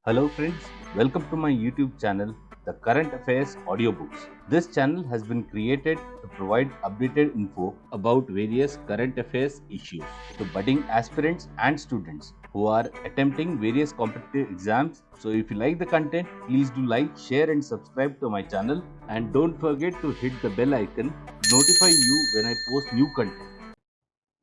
Hello friends, welcome to my YouTube channel, The Current Affairs Audiobooks. This channel has been created to provide updated info about various current affairs issues to budding aspirants and students who are attempting various competitive exams. So if you like the content, please do like, share and subscribe to my channel, and don't forget to hit the bell icon to notify you when I post new content.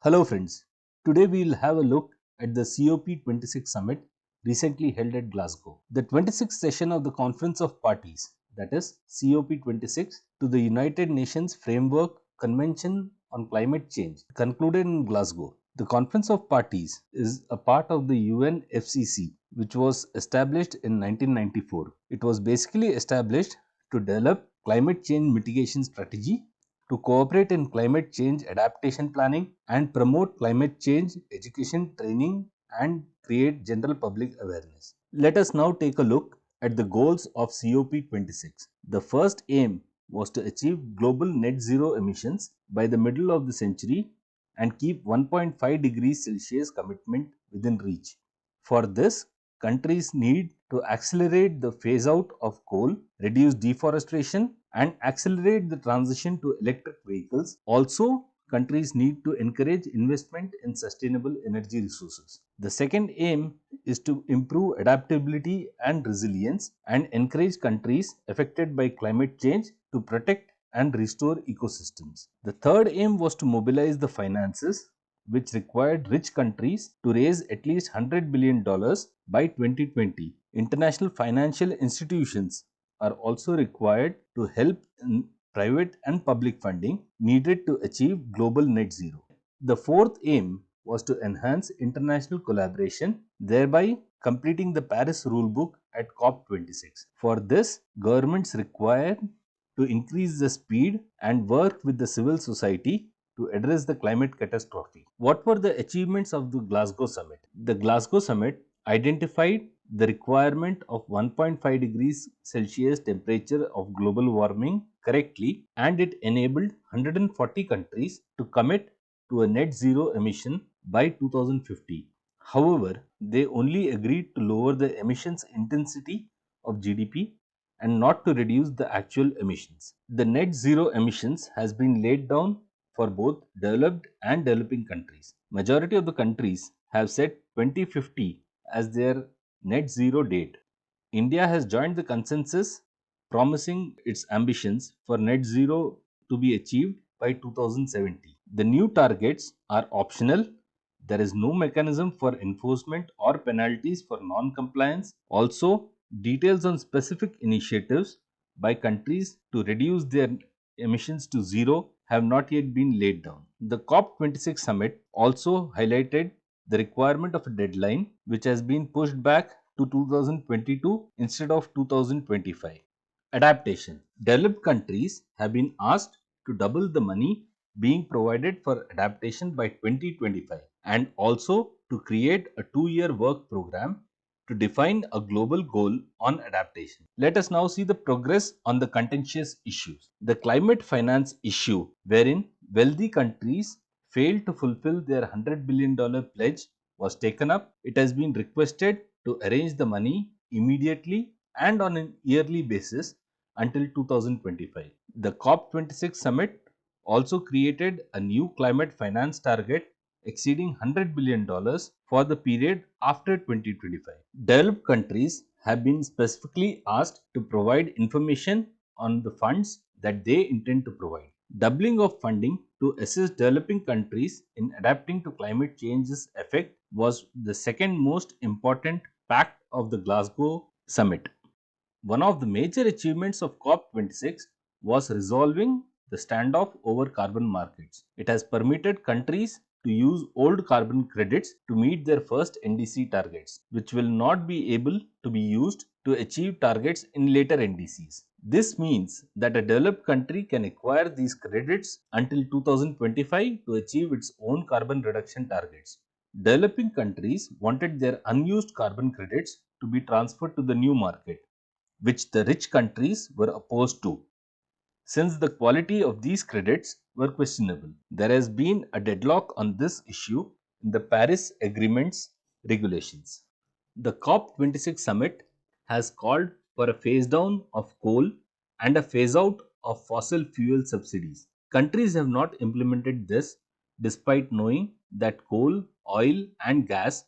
Hello friends, today we will have a look at the COP26 summit recently held at Glasgow. The 26th session of the Conference of Parties, that is COP26, to the United Nations Framework Convention on Climate Change, concluded in Glasgow. The Conference of Parties is a part of the UNFCCC, which was established in 1994. It was basically established to develop climate change mitigation strategy, to cooperate in climate change adaptation planning, and promote climate change education training and create general public awareness. Let us now take a look at the goals of COP26. The first aim was to achieve global net zero emissions by the middle of the century and keep 1.5 degrees Celsius commitment within reach. For this, countries need to accelerate the phase out of coal, reduce deforestation, and accelerate the transition to electric vehicles. Also, countries need to encourage investment in sustainable energy resources. The second aim is to improve adaptability and resilience and encourage countries affected by climate change to protect and restore ecosystems. The third aim was to mobilize the finances, which required rich countries to raise at least $100 billion by 2020. International financial institutions are also required to help in private and public funding needed to achieve global net zero. The fourth aim was to enhance international collaboration, thereby completing the Paris rulebook at COP26. For this, governments require to increase the speed and work with the civil society to address the climate catastrophe. What were the achievements of the Glasgow summit? The Glasgow summit identified the requirement of 1.5 degrees Celsius temperature of global warming correctly, and it enabled 140 countries to commit to a net zero emission by 2050. However, they only agreed to lower the emissions intensity of GDP and not to reduce the actual emissions. The net zero emissions has been laid down for both developed and developing countries. Majority of the countries have set 2050 as their net zero date. India has joined the consensus promising its ambitions for net zero to be achieved by 2070. The new targets are optional. There is no mechanism for enforcement or penalties for non-compliance. Also, details on specific initiatives by countries to reduce their emissions to zero have not yet been laid down. The COP26 summit also highlighted the requirement of a deadline, which has been pushed back to 2022 instead of 2025. Adaptation. Developed countries have been asked to double the money being provided for adaptation by 2025, and also to create a 2-year work program to define a global goal on adaptation. Let us now see the progress on the contentious issues. The climate finance issue, wherein wealthy countries failed to fulfill their $100 billion pledge, was taken up. It has been requested to arrange the money immediately and on an yearly basis until 2025. The COP26 summit also created a new climate finance target exceeding $100 billion for the period after 2025. Developed countries have been specifically asked to provide information on the funds that they intend to provide. Doubling of funding to assist developing countries in adapting to climate change's effect was the second most important pact of the Glasgow summit. One of the major achievements of COP26 was resolving the standoff over carbon markets. It has permitted countries to use old carbon credits to meet their first NDC targets, which will not be able to be used to achieve targets in later NDCs. This means that a developed country can acquire these credits until 2025 to achieve its own carbon reduction targets. Developing countries wanted their unused carbon credits to be transferred to the new market, which the rich countries were opposed to, since the quality of these credits were questionable. There has been a deadlock on this issue in the Paris Agreement's regulations. The COP26 summit has called for a phase down of coal and a phase out of fossil fuel subsidies. Countries have not implemented this despite knowing that coal, oil, and gas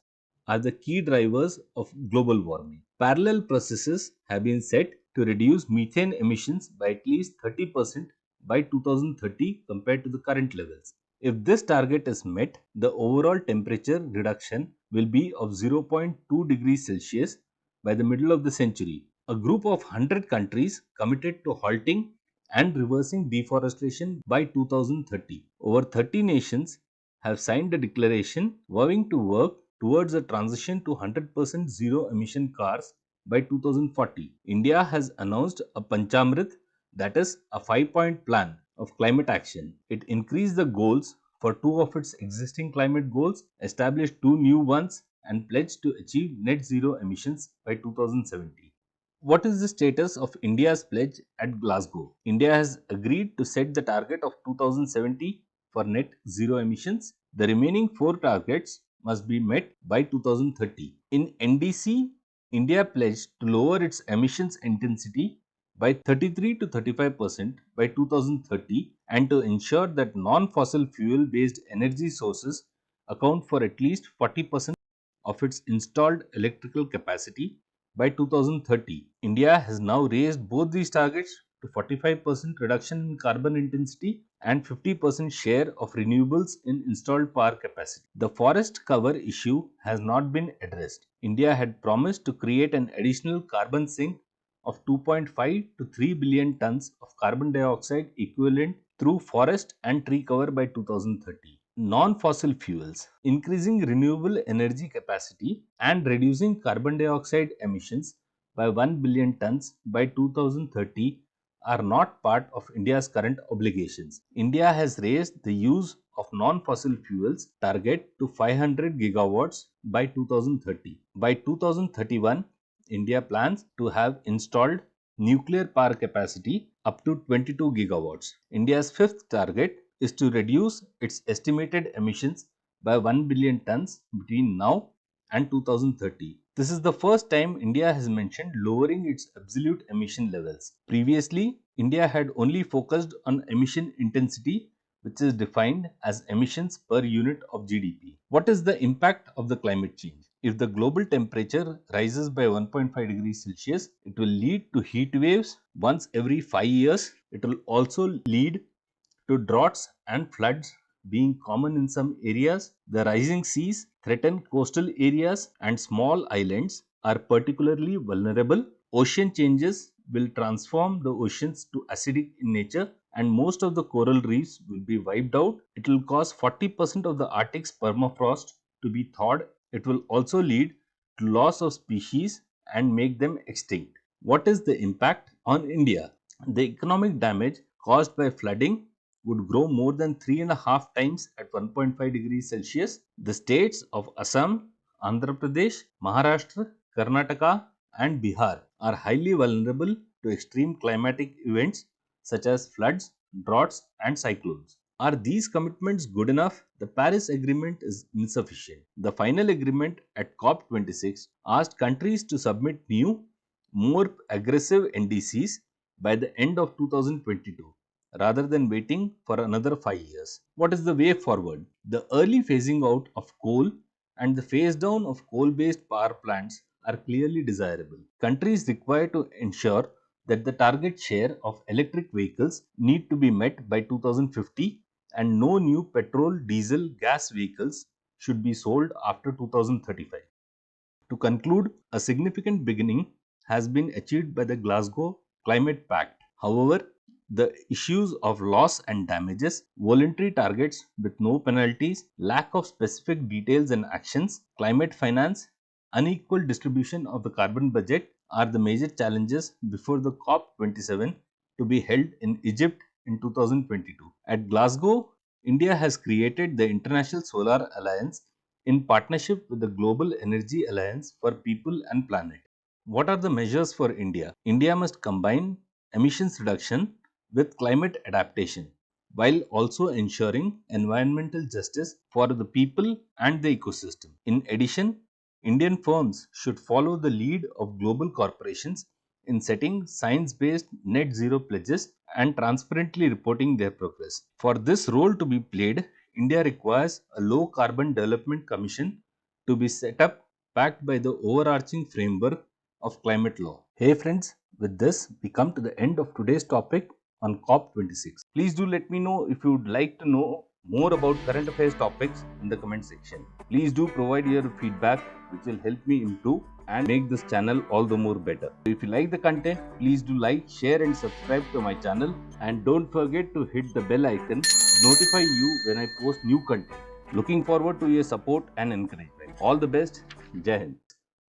are the key drivers of global warming. Parallel processes have been set to reduce methane emissions by at least 30% by 2030 compared to the current levels. If this target is met, the overall temperature reduction will be of 0.2 degrees Celsius by the middle of the century. A group of 100 countries committed to halting and reversing deforestation by 2030. Over 30 nations have signed a declaration vowing to work towards a transition to 100% zero emission cars by 2040. India has announced a Panchamrit, that is, a 5-point plan of climate action. It increased the goals for two of its existing climate goals, established two new ones, and pledged to achieve net zero emissions by 2070. What is the status of India's pledge at Glasgow? India has agreed to set the target of 2070 for net zero emissions. The remaining four targets must be met by 2030. In NDC, India pledged to lower its emissions intensity by 33 to 35% by 2030 and to ensure that non-fossil fuel based energy sources account for at least 40% of its installed electrical capacity by 2030. India has now raised both these targets to 45% reduction in carbon intensity and 50% share of renewables in installed power capacity. The forest cover issue has not been addressed. India had promised to create an additional carbon sink of 2.5 to 3 billion tons of carbon dioxide equivalent through forest and tree cover by 2030. Non-fossil fuels, increasing renewable energy capacity and reducing carbon dioxide emissions by 1 billion tons by 2030 are not part of India's current obligations. India has raised the use of non-fossil fuels target to 500 gigawatts by 2030. By 2031, India plans to have installed nuclear power capacity up to 22 gigawatts. India's fifth target is to reduce its estimated emissions by 1 billion tons between now and 2030. This is the first time India has mentioned lowering its absolute emission levels. Previously, India had only focused on emission intensity, which is defined as emissions per unit of GDP. What is the impact of the climate change? If the global temperature rises by 1.5 degrees Celsius, it will lead to heat waves once every 5 years. It will also lead to droughts and floods being common in some areas. The rising seas threaten coastal areas and small islands are particularly vulnerable. Ocean changes will transform the oceans to acidic in nature and most of the coral reefs will be wiped out. It will cause 40% of the Arctic's permafrost to be thawed. It will also lead to loss of species and make them extinct. What is the impact on India? The economic damage caused by flooding would grow more than 3.5 times at 1.5 degrees Celsius. The states of Assam, Andhra Pradesh, Maharashtra, Karnataka, and Bihar are highly vulnerable to extreme climatic events such as floods, droughts, and cyclones. Are these commitments good enough? The Paris Agreement is insufficient. The final agreement at COP26 asked countries to submit new, more aggressive NDCs by the end of 2022 rather than waiting for another 5 years. What is the way forward? The early phasing out of coal and the phase down of coal based power plants are clearly desirable. Countries require to ensure that the target share of electric vehicles need to be met by 2050 and no new petrol, diesel, gas vehicles should be sold after 2035. To conclude, a significant beginning has been achieved by the Glasgow Climate Pact. However, the issues of loss and damages, voluntary targets with no penalties, lack of specific details and actions, climate finance, unequal distribution of the carbon budget are the major challenges before the COP27 to be held in Egypt in 2022. At Glasgow, India has created the International Solar Alliance in partnership with the Global Energy Alliance for People and Planet. What are the measures for India? India must combine emissions reduction with climate adaptation while also ensuring environmental justice for the people and the ecosystem. In addition, Indian firms should follow the lead of global corporations in setting science-based net zero pledges and transparently reporting their progress. For this role to be played, India requires a low carbon development commission to be set up backed by the overarching framework of climate law. Hey friends, with this we come to the end of today's topic on COP26. Please do let me know if you would like to know more about current affairs topics in the comment section. Please do provide your feedback, which will help me improve and make this channel all the more better. If you like the content, please do like, share and subscribe to my channel, and don't forget to hit the bell icon to notify you when I post new content. Looking forward to your support and encouragement. All the best. Jai Hind.